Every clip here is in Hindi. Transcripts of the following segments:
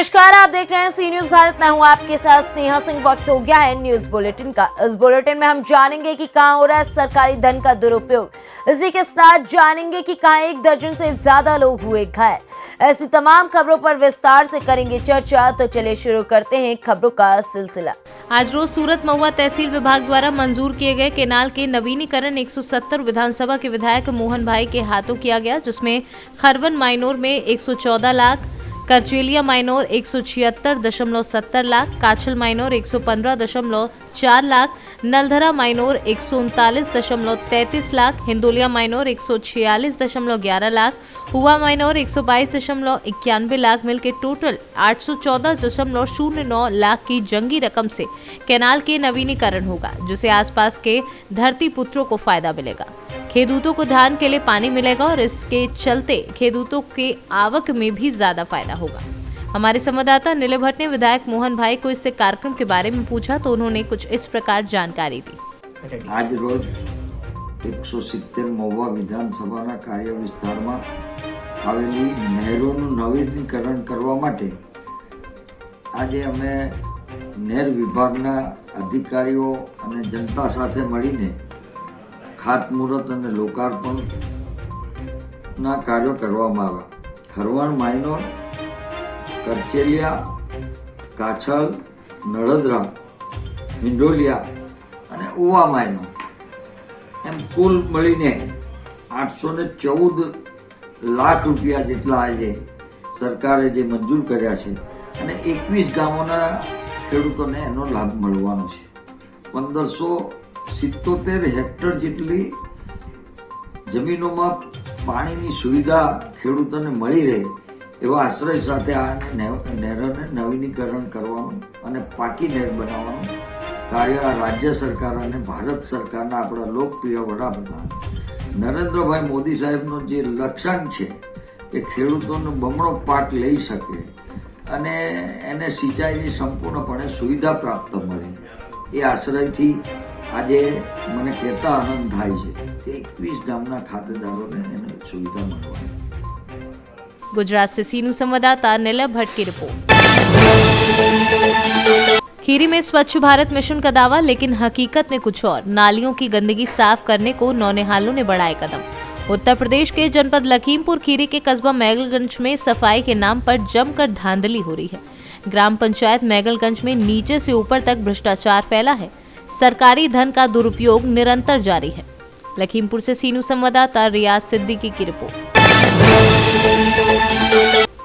नमस्कार, आप देख रहे हैं सी न्यूज भारत। मैं हूं आपके साथ स्नेहा सिंह। वक्त हो गया है न्यूज बुलेटिन का। इस बुलेटिन में हम जानेंगे कि कहां हो रहा है सरकारी धन का दुरुपयोग। इसी के साथ जानेंगे कि कहां 1 दर्जन से ज्यादा लोग हुए घायल। ऐसी तमाम खबरों पर विस्तार से करेंगे चर्चा। तो चलिए शुरू करते हैं खबरों का सिलसिला। आज रोज सूरत महुआ तहसील विभाग द्वारा मंजूर किए गए केनाल के नवीनीकरण 170 विधानसभा के विधायक मोहन भाई के हाथों किया गया, जिसमें खरवन माइनोर में 114 lakh, Karcheliya minor 176.70 lakh, Kachhal minor 115.4 lakh, Naldhara minor 139.33 lakh, Hindoliya minor 146.11 lakh, Hua minor 122.91 lakh मिलकर टोटल 814.09 लाख की जंगी रकम से कैनाल के नवीनीकरण होगा, जिससे आसपास के धरती पुत्रों को फायदा मिलेगा। खेदूतों को धान के लिए पानी मिलेगा और इसके चलते खेदूतों के आवक में भी ज्यादा फायदा होगा। हमारे संवाददाता नीले भट्ट ने विधायक मोहन भाई को इस कार्यक्रम के बारे में पूछा तो उन्होंने कुछ इस प्रकार जानकारी दी। आज रोज 170 महुआ विधानसभाના કાર્ય વિસ્તારમાં આવેલી નહેરોનું નવીનીકરણ કરવા માટે આજે અમે નહેર વિભાગના અધિકારીઓ અને જનતા સાથે મળીને ખાતમુહૂર્ત અને લોકાર્પણના કાર્યો કરવામાં આવ્યા। ખરવણ માઇનોર, કરચેલિયા, કાછલ, નળદરા, હિંડોલિયા અને ઉવા માઇનોર એમ કુલ મળીને 814 લાખ રૂપિયા જેટલા આજે સરકારે જે મંજૂર કર્યા છે અને 21 ગામોના ખેડૂતોને એનો લાભ મળવાનો છે। 1577 હેક્ટર જેટલી જમીનોમાં પાણીની સુવિધા ખેડૂતોને મળી રહે એવા આશ્રય સાથે આ નહેરોને નવીનીકરણ કરવાનું અને પાકી નહેર બનાવવાનું કાર્ય આ રાજ્ય સરકાર અને ભારત સરકારના આપણા લોકપ્રિય વડાપ્રધાન નરેન્દ્રભાઈ મોદી સાહેબનો જે લક્ષ્યાંક છે કે ખેડૂતોનો બમણો પાક લઈ શકે અને એને સિંચાઈની સંપૂર્ણપણે સુવિધા પ્રાપ્ત મળે એ આશ્રયથી આજે મને કહેતા આનંદ થાય છે કે 21 ગામના ખાતેદારોને એને સુવિધા મળવાની। गुजरात से सीनू संवाददाता नीले भट्ट की रिपोर्ट। खीरी में स्वच्छ भारत मिशन का दावा, लेकिन हकीकत में कुछ और। नालियों की गंदगी साफ करने को नौनिहालों ने बढ़ाए कदम। उत्तर प्रदेश के जनपद लखीमपुर खीरी के कस्बा मैगलगंज में सफाई के नाम पर जमकर धांधली हो रही है। ग्राम पंचायत मैगलगंज में नीचे से ऊपर तक भ्रष्टाचार फैला है। सरकारी धन का दुरुपयोग निरंतर जारी है। लखीमपुर से सीनू संवाददाता रियाज सिद्दीकी की रिपोर्ट।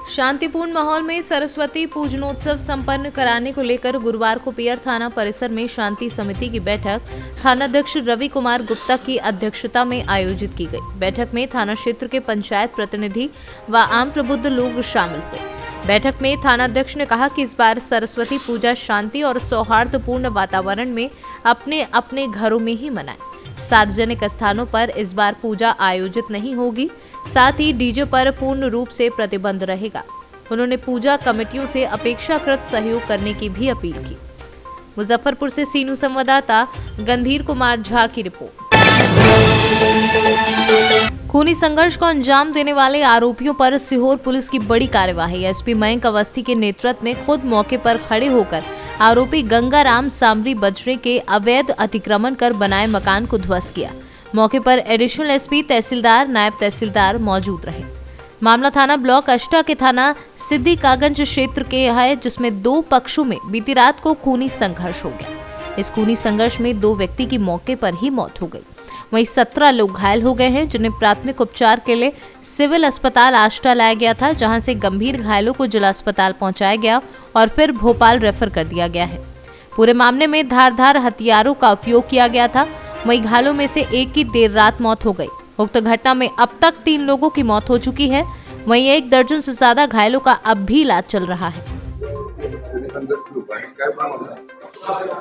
शांतिपूर्ण माहौल में सरस्वती पूजनोत्सव संपन्न कराने को लेकर गुरुवार को पियर थाना परिसर में शांति समिति की बैठक थानाध्यक्ष रवि कुमार गुप्ता की अध्यक्षता में आयोजित की गई। बैठक में थाना क्षेत्र के पंचायत प्रतिनिधि व आम प्रबुद्ध लोग शामिल हुए। बैठक में थानाध्यक्ष ने कहा कि इस बार सरस्वती पूजा शांति और सौहार्दपूर्ण वातावरण में अपने अपने घरों में ही मनाएं। सार्वजनिक स्थानों पर इस बार पूजा आयोजित नहीं होगी। साथ ही डीजे पर पूर्ण रूप से प्रतिबंध रहेगा। उन्होंने पूजा कमेटियों से अपेक्षाकृत सहयोग करने की भी अपील की। मुजफ्फरपुर से सीनू संवाददाता गंधीर कुमार झा की रिपोर्ट। खूनी संघर्ष को अंजाम देने वाले आरोपियों पर सीहोर पुलिस की बड़ी कार्यवाही। एसपी मयंक अवस्थी के नेतृत्व में खुद मौके पर खड़े होकर आरोपी गंगाराम सामरी बजरे के अवैध अतिक्रमण कर बनाए मकान को ध्वस्त किया। मौके पर एडिशनल एसपी, तहसीलदार, नायब तहसीलदार मौजूद रहे। मामला थाना ब्लॉक अष्टा के थाना सिद्दीकागंज क्षेत्र के है, जिसमें 2 पक्षों में बीती रात को खूनी संघर्ष हो गया। इस खूनी संघर्ष में 2 व्यक्ति की मौके पर ही मौत हो गई। वहीं 17 लोग घायल हो गए हैं, जिन्हें प्राथमिक उपचार के लिए सिविल अस्पताल आष्टा लाया गया था, जहां से गंभीर घायलों को जिला अस्पताल पहुंचाया गया और फिर भोपाल रेफर कर दिया गया है। पूरे मामले में धारदार हथियारों का उपयोग किया गया था। वहीं घायलों में से एक की देर रात मौत हो गई। उक्त घटना में अब तक 3 लोगों की मौत हो चुकी है। वहीं 1 दर्जन से ज्यादा घायलों का अब भी इलाज चल रहा है।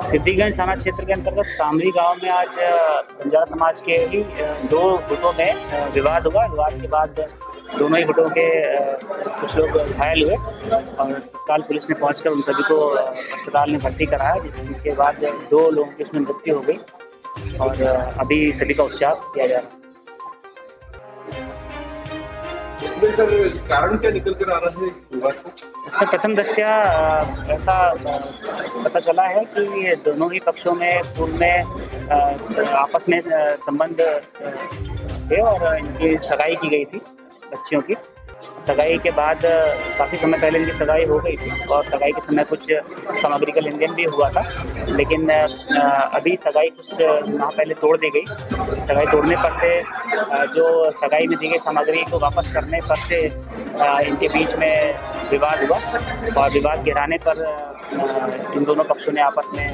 सिद्दीगंज थाना क्षेत्र के अंतर्गत सामरी गांव में आज बंजारा समाज के ही 2 गुटों में विवाद हुआ। विवाद के बाद दोनों ही गुटों के कुछ लोग घायल हुए और तत्काल पुलिस ने पहुंचकर उन सभी को अस्पताल में भर्ती कराया, जिसके बाद 2 लोगों की इसमें मृत्यु हो गई और अभी सभी का उपचार किया जा रहा है। इसमें सर कारण क्या निकल कर आ रहा है विवाद का? इसमें प्रथम दृष्टया ऐसा पता चला है कि दोनों ही पक्षों में पूर्व में आपस में संबंध थे और इनकी सगाई की गई थी बच्चियों की। सगाई के बाद काफ़ी समय पहले इनकी सगाई हो गई थी और सगाई के समय कुछ सामग्री का लेन देन भी हुआ था, लेकिन अभी सगाई कुछ माह पहले तोड़ दी गई। सगाई तोड़ने पर से जो सगाई में दी गई सामग्री को वापस करने पर से इनके बीच में विवाद हुआ और विवाद गिराने पर इन दोनों पक्षों ने आपस में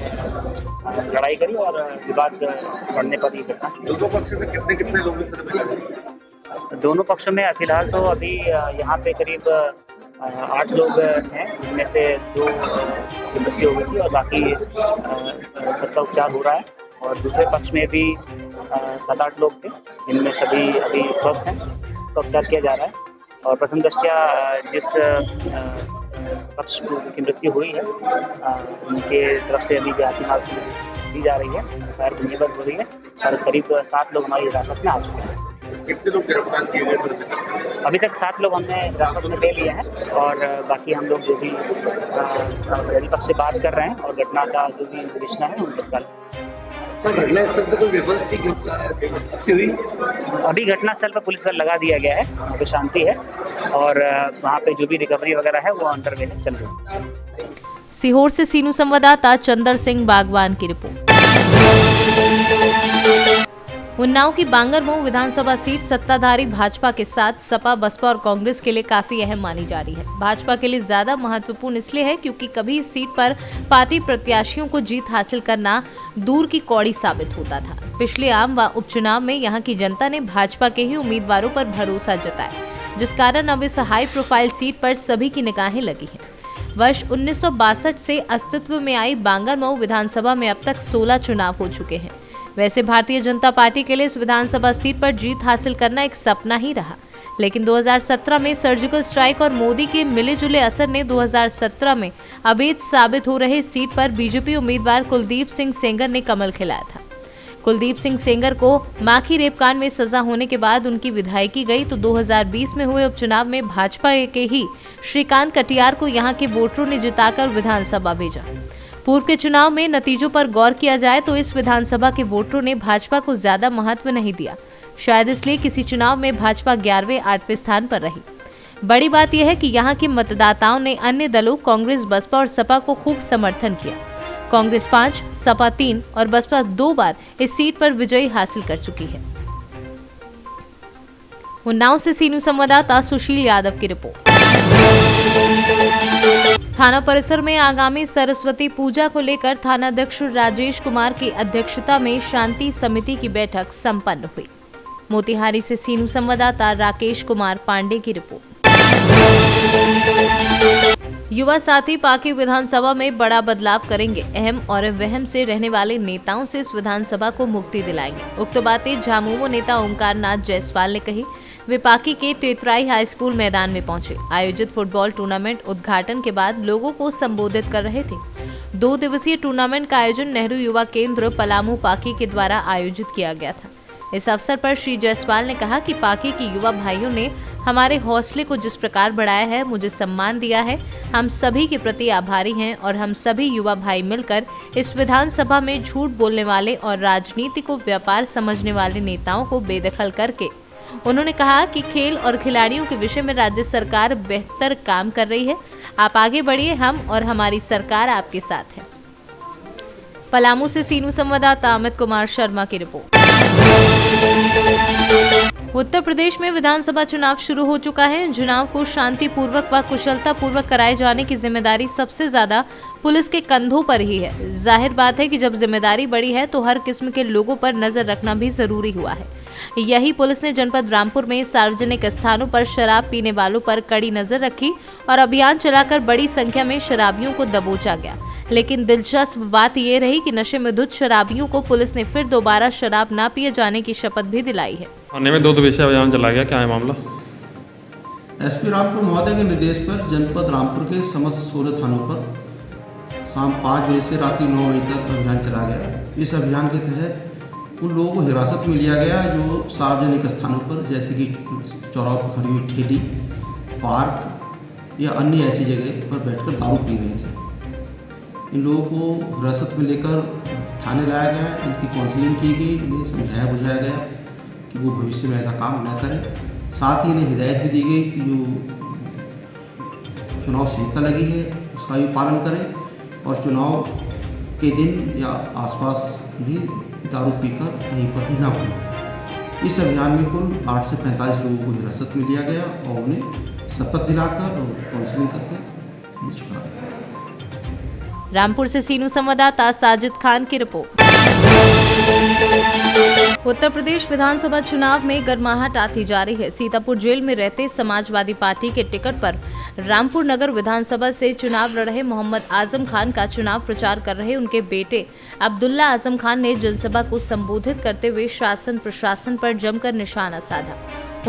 लड़ाई करी और विवाद बढ़ने पर ये घटना। दोनों पक्ष में कितने लोग इस तरह मिले? दोनों पक्षों में फिलहाल तो अभी यहाँ पे करीब 8 लोग हैं, जिनमें से 2 की मृत्यु हो गई थी और बाकी सबका उपचार हो रहा है। और दूसरे पक्ष में भी 7-8 लोग थे, जिनमें सभी अभी स्वस्थ हैं, उसका उपचार किया जा रहा है। और प्रथम दृष्टया जिस पक्ष की मृत्यु हुई है उनके तरफ से अभी जांच दी जा रही है, फायर बुनियाद हो रही है और करीब 7 लोग हमारी हिरासत में आ चुके हैं। कितने लोग गिरफ्तार किए गए? अभी तक 7 लोग हमने हिरासत में ले लिए हैं और बाकी हम लोग जो भी विरोधी पक्ष से बात कर रहे हैं और घटना का जो भी विवेचना है उन पर घटनास्थल पर कोई व्यवस्था हुई? अभी घटनास्थल पर पुलिस बल लगा दिया गया है, वहाँ पे शांति है और वहाँ पे जो भी रिकवरी वगैरह है वो अंडरवे में चल रही है। सीहोर से सीनू संवाददाता चंदर सिंह बागवान की रिपोर्ट। उन्नाव की बांगरमऊ विधानसभा सीट सत्ताधारी भाजपा के साथ सपा, बसपा और कांग्रेस के लिए काफी अहम मानी जा रही है। भाजपा के लिए ज्यादा महत्वपूर्ण इसलिए है क्योंकि कभी इस सीट पर पार्टी प्रत्याशियों को जीत हासिल करना दूर की कौड़ी साबित होता था। पिछले आम व उपचुनाव में यहां की जनता ने भाजपा के ही उम्मीदवारों पर भरोसा जताया, जिस कारण अब इस हाई प्रोफाइल सीट पर सभी की निगाहें लगी हैं। वर्ष 1962 से अस्तित्व में आई बांगरमऊ विधानसभा में अब तक 16 चुनाव हो चुके हैं। वैसे भारतीय जनता पार्टी के लिए इस विधानसभा सीट पर जीत हासिल करना एक सपना ही रहा, लेकिन 2017 में सर्जिकल स्ट्राइक और मोदी के मिले जुले असर ने 2017 में अवैध साबित हो रहे सीट पर बीजेपी उम्मीदवार कुलदीप सिंह सेंगर ने कमल खिलाया था। कुलदीप सिंह सेंगर को माखी रेप कांड में सजा होने के बाद उनकी विधायकी गई तो 2020 में हुए उपचुनाव में भाजपा के ही श्रीकांत कटियार को यहां के वोटरों ने जिताकर विधानसभा भेजा। पूर्व के चुनाव में नतीजों पर गौर किया जाए तो इस विधानसभा के वोटरों ने भाजपा को ज्यादा महत्व नहीं दिया, शायद इसलिए किसी चुनाव में भाजपा 11वें 8वें स्थान पर रही। बड़ी बात यह है कि यहाँ के मतदाताओं ने अन्य दलों कांग्रेस, बसपा और सपा को खूब समर्थन किया। कांग्रेस 5, सपा 3 और बसपा 2 बार इस सीट पर विजय हासिल कर चुकी है। उन्नाव से सीनू संवाददाता सुशील यादव की रिपोर्ट। थाना परिसर में आगामी सरस्वती पूजा को लेकर थानाध्यक्ष राजेश कुमार की अध्यक्षता में शांति समिति की बैठक संपन्न हुई। मोतिहारी से सीनू संवाददाता राकेश कुमार पांडे की रिपोर्ट। युवा साथी पाकी विधानसभा में बड़ा बदलाव करेंगे, अहम और वहम से रहने वाले नेताओं से इस विधानसभा को मुक्ति दिलाएंगे। उक्त बातें झामुमो नेता ओमकार नाथ जायसवाल ने कही। वे पाकी के तेतराई हाई स्कूल मैदान में पहुंचे। आयोजित फुटबॉल टूर्नामेंट उद्घाटन के बाद लोगों को संबोधित कर रहे थे। 2 दिवसीय टूर्नामेंट का आयोजन नेहरू युवा केंद्र पलामू पाकी के द्वारा आयोजित किया गया था। इस अवसर पर श्री जायसवाल ने कहा कि पाकी के युवा भाइयों ने हमारे हौसले को जिस प्रकार बढ़ाया है, मुझे सम्मान दिया है, हम सभी के प्रति आभारी हैं और हम सभी युवा भाई मिलकर इस विधानसभा में झूठ बोलने वाले और राजनीति को व्यापार समझने वाले नेताओं को बेदखल करके उन्होंने कहा कि खेल और खिलाड़ियों के विषय में राज्य सरकार बेहतर काम कर रही है। आप आगे बढ़िए, हम और हमारी सरकार आपके साथ है। पलामू से सीनू संवाददाता अमित कुमार शर्मा की रिपोर्ट। उत्तर प्रदेश में विधानसभा चुनाव शुरू हो चुका है। चुनाव को शांतिपूर्वक व कुशलता पूर्वक कराए जाने की जिम्मेदारी सबसे ज्यादा पुलिस के कंधों पर ही है। जाहिर बात है कि जब जिम्मेदारी बड़ी है तो हर किस्म के लोगों पर नजर रखना भी जरूरी हुआ है। यही पुलिस ने जनपद रामपुर में सार्वजनिक स्थानों पर शराब पीने वालों पर कड़ी नजर रखी और अभियान चलाकर बड़ी संख्या में शराबियों को दबोचा गया। लेकिन दिलचस्प बात यह रही कि नशे में धुत शराबियों को पुलिस ने फिर दोबारा शराब न पिए जाने की शपथ भी दिलाई है। थाने में 2 दिवसीय अभियान चला गया, क्या है मामला? एसपी रामपुर महोदय के निर्देश पर जनपद रामपुर के समस्त 16 थानों पर शाम 5 बजे से रात्रि 9 बजे तक अभियान चला गया। इस अभियान के तहत उन लोगों को हिरासत में लिया गया जो सार्वजनिक स्थानों पर जैसे कि चौराहों पर खड़ी हुई ठेली, पार्क या अन्य ऐसी जगह पर बैठकर दारू पी रहे थे। इन लोगों को हिरासत में लेकर थाने लाया गया, इनकी काउंसलिंग की गई, इन्हें समझाया बुझाया गया कि वो भविष्य में ऐसा काम न करें। साथ ही इन्हें हिदायत भी दी गई कि जो चुनाव संहिता लगी है उसका भी पालन करें और चुनाव के दिन या आसपास भी दारू पीकर कहीं पर भी ना घूमें। इस अभियान में कुल 8 से 45 लोगों को हिरासत में लिया गया और उन्हें शपथ दिलाकर और काउंसलिंग करके छुड़ा दिया। रामपुर से सीनू संवाददाता साजिद खान की रिपोर्ट। उत्तर प्रदेश विधानसभा चुनाव में गर्माहट आती जा रही है। सीतापुर जेल में रहते समाजवादी पार्टी के टिकट पर रामपुर नगर विधानसभा से चुनाव लड़ रहे मोहम्मद आजम खान का चुनाव प्रचार कर रहे उनके बेटे अब्दुल्ला आजम खान ने जनसभा को संबोधित करते हुए शासन प्रशासन पर जमकर निशाना साधा।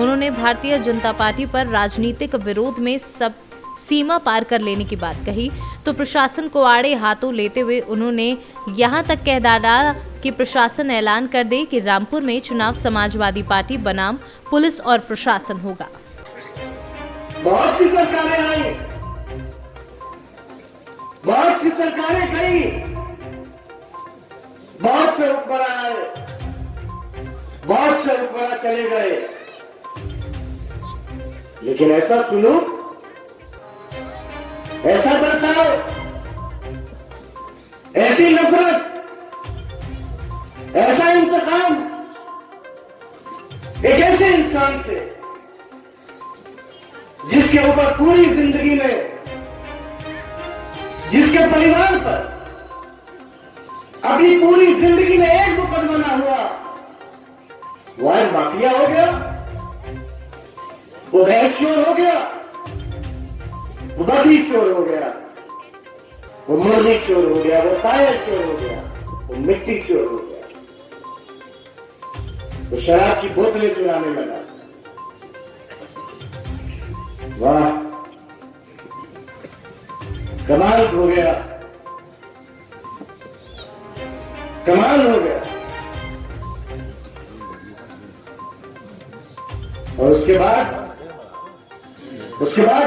उन्होंने भारतीय जनता पार्टी पर राजनीतिक विरोध में सब सीमा पार कर लेने की बात कही तो प्रशासन को आड़े हाथों लेते हुए उन्होंने यहां तक कह डाला कि प्रशासन ऐलान कर दे कि रामपुर में चुनाव समाजवादी पार्टी बनाम पुलिस और प्रशासन होगा। बहुत सी सरकारें आई, बहुत सी सरकारें गई, बहुत से हुक्मरान आए, बहुत से हुक्मरान चले गए, लेकिन ऐसा सुनो, ऐसा बर्ताव, ऐसी नफरत, ऐसा इंतकाम एक ऐसे इंसान से जिसके ऊपर पूरी जिंदगी में, जिसके परिवार पर अपनी पूरी जिंदगी में एक मुकदमा ना हुआ, वो आज माफिया हो गया, वो भैंस चोर हो गया, वो बकरी चोर हो गया, वो मुर्गी चोर हो गया, वो पायल चोर हो गया, वो मिट्टी चोर हो गया, वो शराब की बोतलें चुराने लगा। वाह, कमाल हो गया, कमाल हो गया। और उसके बाद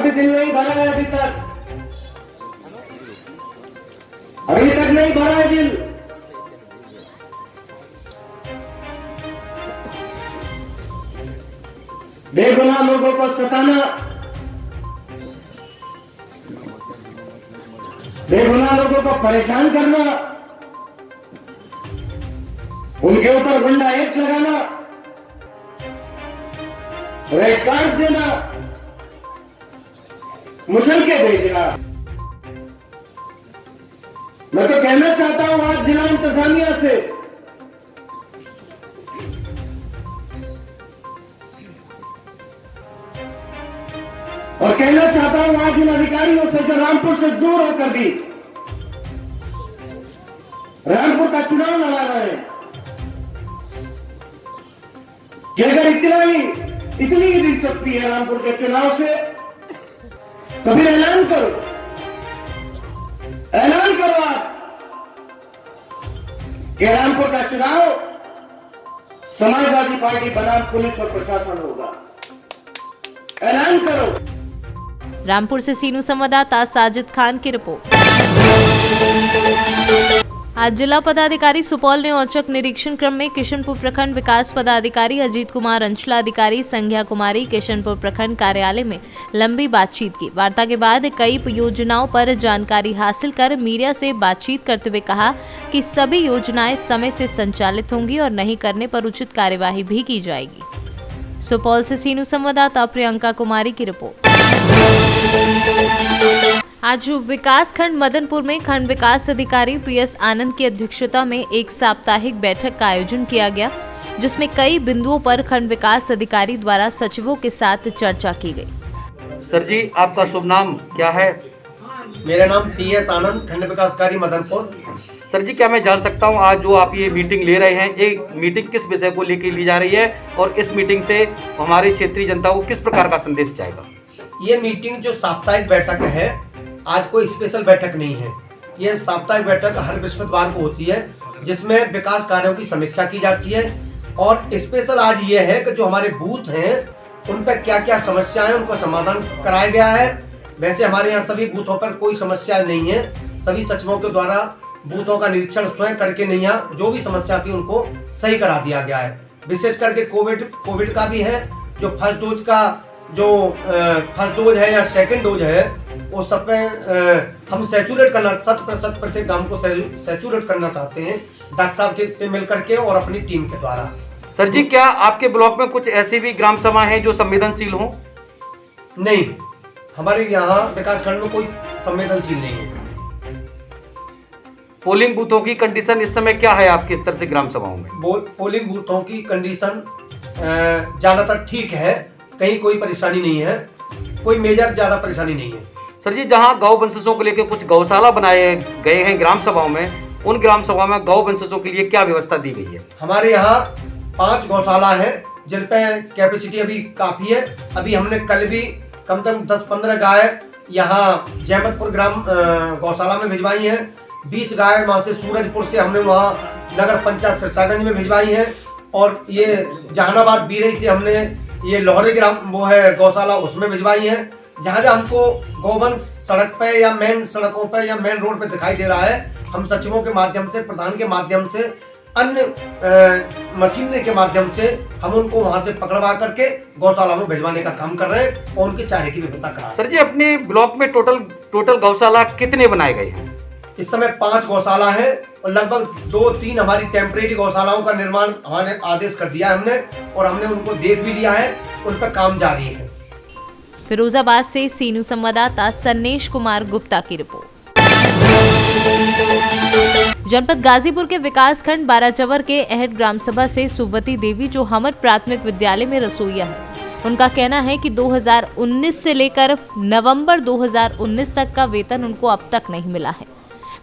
भी दिल नहीं भरा है, अभी तक नहीं भरा है दिल। बेगुनाह लोगों को सताना, बेगुनाह लोगों को परेशान करना, उनके ऊपर गुंडा एक्ट लगाना, रेड कार्ड देना, मुचल के भेजना। मैं तो कहना चाहता हूं आज जिला इंतजामिया से, और कहना चाहता हूं आज उन अधिकारियों से जो रामपुर से दूर होकर भी रामपुर का चुनाव लड़ा रहे हैं कि अगर इतनी ही दिलचस्पी है रामपुर के चुनाव से तो फिर ऐलान करो आप कि रामपुर का चुनाव समाजवादी पार्टी बनाम पुलिस और प्रशासन होगा। ऐलान करो। रामपुर से सीनू संवाददाता साजिद खान की रिपोर्ट। आज जिला पदाधिकारी सुपौल ने औचक निरीक्षण क्रम में किशनपुर प्रखंड विकास पदाधिकारी अजीत कुमार, अंचलाधिकारी संध्या कुमारी किशनपुर प्रखंड कार्यालय में लंबी बातचीत की। वार्ता के बाद कई योजनाओं पर जानकारी हासिल कर मीडिया से बातचीत करते हुए कहा कि सभी योजनाएं समय से संचालित होंगी और नहीं करने पर उचित कार्यवाही भी की जाएगी। सुपौल से सीनू संवाददाता प्रियंका कुमारी की रिपोर्ट। आज विकास खंड मदनपुर में खंड विकास अधिकारी पीएस आनंद की अध्यक्षता में एक साप्ताहिक बैठक का आयोजन किया गया, जिसमें कई बिंदुओं पर खंड विकास अधिकारी द्वारा सचिवों के साथ चर्चा की गई। सर जी, आपका शुभ नाम क्या है? मेरा नाम पीएस आनंद, खंड विकास अधिकारी मदनपुर। सर जी, क्या मैं जान सकता हूं आज जो आप ये मीटिंग ले रहे हैं, ये मीटिंग किस विषय को लेकर ली जा रही है और इस मीटिंग से हमारी क्षेत्रीय जनता को किस प्रकार का संदेश जाएगा? ये मीटिंग जो साप्ताहिक बैठक है, आज कोई स्पेशल बैठक नहीं है। ये साप्ताहिक बैठक हर बृहस्पतिवार को होती है, जिसमें विकास कार्यों की समीक्षा की जाती है। और स्पेशल आज ये है कि जो हमारे बूथ हैं उन पर क्या क्या समस्या है उनका समाधान कराया गया है। वैसे हमारे यहाँ सभी बूथों पर कोई समस्या नहीं है, सभी सचिवों के द्वारा बूथों का निरीक्षण स्वयं करके नहीं, यहाँ जो भी समस्या थी उनको सही करा दिया गया है। विशेष करके कोविड का भी है, जो फर्स्ट डोज का जो फर्स्ट डोज है या सेकंड डोज है वो सब पे हम सैचुरेट करना 100% प्रत्येक गांव को सैचुरेट करना चाहते हैं डॉक्टर साहब के से मिल करके और अपनी टीम के द्वारा। सर जी, क्या आपके ब्लॉक में कुछ ऐसी भी ग्राम सभा हैं जो संवेदनशील हों? नहीं, हमारे यहाँ विकास खंड में कोई संवेदनशील नहीं है। पोलिंग बूथों की कंडीशन इस समय क्या है आपके स्तर से ग्राम सभाओं में? पोलिंग बूथों की कंडीशन ज्यादातर ठीक है, कहीं कोई परेशानी नहीं है, कोई मेजर ज्यादा परेशानी नहीं है। सर जी, जहां गौ वंशजों को लेकर कुछ गौशाला बनाए गए हैं ग्राम सभाओं में, उन ग्राम सभा में गौ वंशजों के लिए क्या व्यवस्था दी गई है? हमारे यहाँ 5 गौशाला है जिन पे कैपेसिटी अभी काफी है। अभी हमने कल भी कम से कम 10-15 गाय यहाँ जहमतपुर ग्राम गौशाला में भिजवाई है। 20 गाय वहाँ से सूरजपुर से हमने वहाँ नगर पंचायत सिरसागंज में भिजवाई है। और ये जहानाबाद बीरई से हमने ये लोहरी ग्राम वो है गौशाला उसमें भिजवाई है। जहाँ जहाँ हमको गौवंश सड़क पे या मेन सड़कों पे या मेन रोड पे दिखाई दे रहा है, हम सचिवों के माध्यम से, प्रधान के माध्यम से, अन्य मशीनरी के माध्यम से हम उनको वहाँ से पकड़वा करके गौशाला में भिजवाने का काम कर रहे हैं और उनके चारे की व्यवस्था करा रहे हैं। सर जी, अपने ब्लॉक में टोटल गौशाला कितने बनाए गए हैं? इस समय 5 गौशाला है और लगभग 2-3 हमारी टेम्परेरी गौशालाओं का निर्माण हमारे आदेश कर दिया है हमने, और हमने उनको देख भी लिया है, उन पर काम जारी है। फिरोजाबाद से सीनू संवाददाता सन्नेश कुमार गुप्ता की रिपोर्ट। जनपद गाजीपुर के विकास खंड बाराचवर के अहट ग्राम सभा से सुवती देवी, जो हमर प्राथमिक विद्यालय में रसोईया है, उनका कहना है कि 2019 से लेकर नवंबर 2019 तक का वेतन उनको अब तक नहीं मिला है।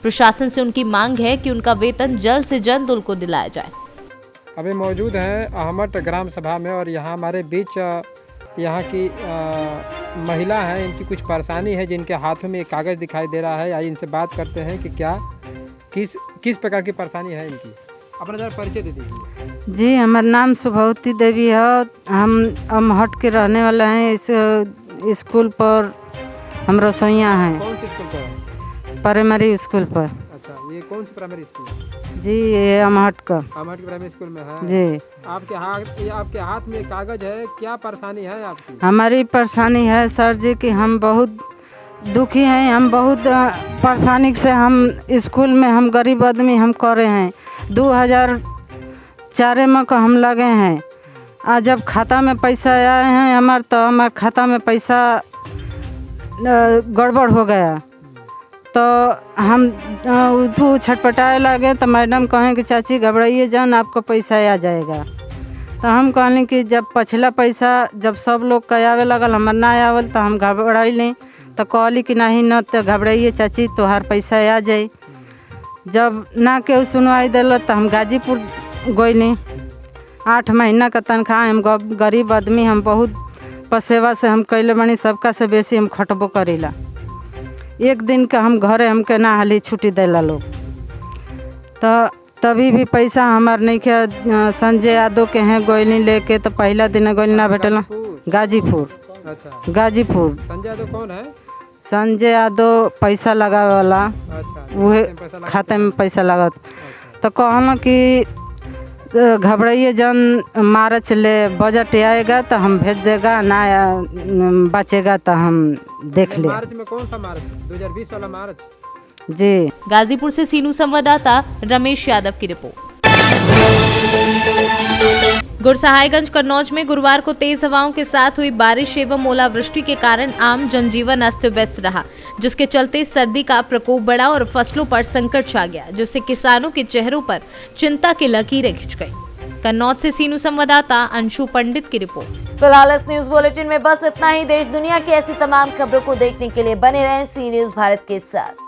प्रशासन से उनकी मांग है कि उनका वेतन जल्द से जल्द उनको दिलाया जाए। अभी मौजूद हैं अहमद ग्राम सभा में और यहाँ हमारे बीच यहाँ की महिला हैं, इनकी कुछ परेशानी है, जिनके हाथों में एक कागज़ दिखाई दे रहा है। आइए इनसे बात करते हैं कि क्या किस प्रकार की परेशानी है इनकी। अपना जरा परिचय दे दीजिए। जी, हमारा नाम सुभवती देवी है, हम अमहट के रहने वाले हैं। इस स्कूल पर हम रसोइया हैं। कौन से स्कूल पर? प्राइमरी स्कूल पर। अच्छा, ये कौन सी प्राइमरी स्कूल? जी, ये अमहट का। अमहट के प्राइमरी स्कूल में है जी। आपके हाथ में कागज है, क्या परेशानी है आपकी? हमारी परेशानी है सर जी कि हम बहुत दुखी हैं, हम बहुत परेशानी से हम स्कूल में, हम गरीब आदमी हम करे हैं। 2004 में का हम लगे हैं। आज जब खाता में पैसा आए हैं हमारे, तो हमारे खाता में पैसा गड़बड़ हो गया, तो हम उधू छटपटाए लगे। तो मैडम कहें कि चाची घबराइए जान, आपको पैसा आ जाएगा। तो हम कहलें कि जब पिछला पैसा जब सब लोग का आवे लगल, हमार ना आवल, तो हम घबराइलें। तो कहली कि नहीं न, तो घबराइए चाची, तोहार पैसा आ जाए। जब ना केहू सुनवाई दिल तो हम गाजीपुर गईली। 8 महीना का तनख्वाह, हम गरीब आदमी, हम बहुत पसेवा से हम कैले बनी, सबका से बेसी हम खटबो करेला। एक दिन का हम घरे हमके ना हाली छुट्टी देला लोग, तो तभी भी पैसा हमार नहीं के। संजय यादव के हैं गोइली लेके, तो पहला दिन गोइली ना भेटल। गाजीपुर। अच्छा, गाजीपुर। संजय यादव कौन है? संजय यादव पैसा लगावे वाला। अच्छा, वह खाते में पैसा लागत। तो कहना कि घबराइए जन, मार्च ले बजट आएगा तो हम भेज देगा, ना बचेगा तो हम देख ले। मार्च में कौन सा मार्च? 2020 वाला मार्च? जी। गाजीपुर से सीनू संवाददाता रमेश यादव की रिपोर्ट। गुरसहायगंज कन्नौज में गुरुवार को तेज हवाओं के साथ हुई बारिश एवं ओलावृष्टि के कारण आम जनजीवन अस्त व्यस्त रहा, जिसके चलते सर्दी का प्रकोप बढ़ा और फसलों पर संकट छा गया, जिससे किसानों के चेहरों पर चिंता की लकीरें खिंच गईं। कन्नौज से सीनू संवाददाता अंशु पंडित की रिपोर्ट। फिलहाल इस न्यूज बुलेटिन में बस इतना ही। देश दुनिया की ऐसी तमाम खबरों को देखने के लिए बने रहें सी न्यूज भारत के साथ।